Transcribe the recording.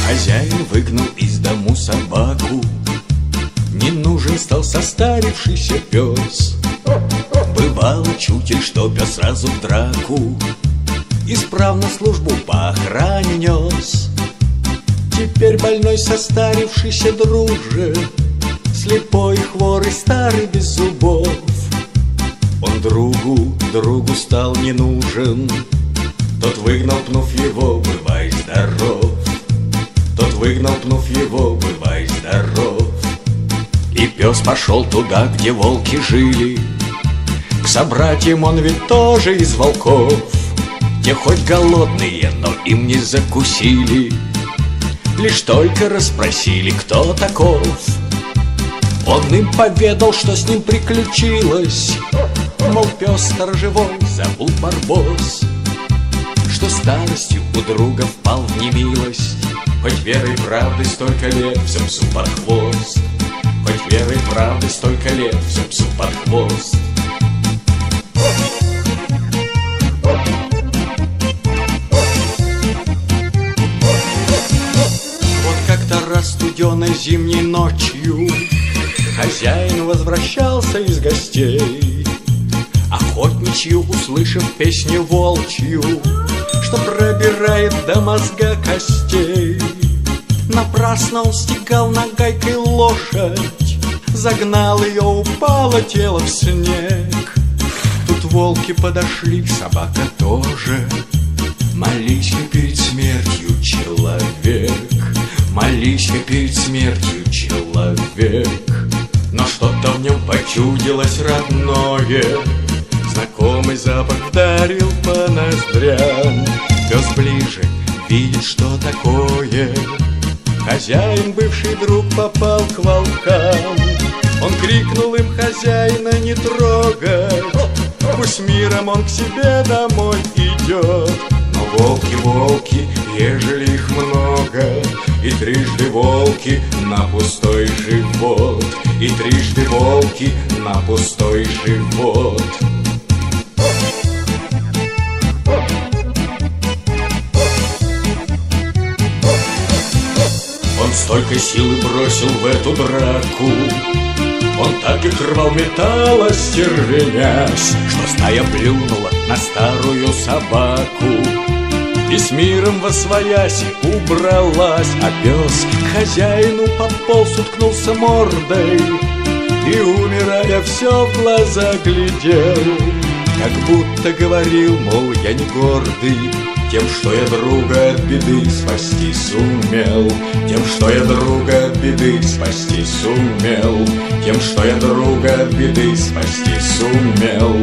Хозяин выгнал из дому собаку, не нужен стал состарившийся пес. Бывало чутель, что пес сразу в драку исправно службу по охране нес. Теперь больной состарившийся друже, слепой, хворый, старый, без зубов, он другу стал не нужен. Тот выгнал, пнув его, бывай здоров. Тот выгнал, пнув его, бывай здоров. И пес пошел туда, где волки жили. К собратьям он ведь тоже из волков. Те хоть голодные, но им не закусили, лишь только расспросили, кто таков. Он им поведал, что с ним приключилось. Мол, пес сторожевой забыл барбос, что старостью у друга впал в немилость. Хоть верой и правдой столько лет всем псу под хвост. Хоть верой и правдой столько лет всем псу под хвост. Вот как-то раз студеной зимней ночью хозяин возвращался из гостей, охотничью услышав песню волчью, что пробирает до мозга костей. Напрасно он стегал нагайкой лошадь, загнал ее, упало тело в снег. Тут волки подошли, собака тоже. Молись перед смертью, человек, молись перед смертью, человек. Но что-то в нем почудилось родное, знакомый запах дарил по ноздрям. Пес ближе, видит, что такое. Хозяин, бывший друг, попал к волкам. Он крикнул им хозяина не трогать, пусть миром он к себе домой идет. Но волки, волки, ежели их много, и трижды волки на пустой живот, и трижды волки на пустой живот. Он столько силы бросил в эту драку, он так их рвал, металл, остервенясь, что стая плюнула на старую собаку и с миром восвоясь убралась. А пес к хозяину подполз, уткнулся мордой и, умирая, все в глаза глядел, как будто говорил, мол, я не гордый тем, что я друга от беды спасти сумел, тем, что я друга от беды спасти сумел, тем, что я друга от беды спасти сумел.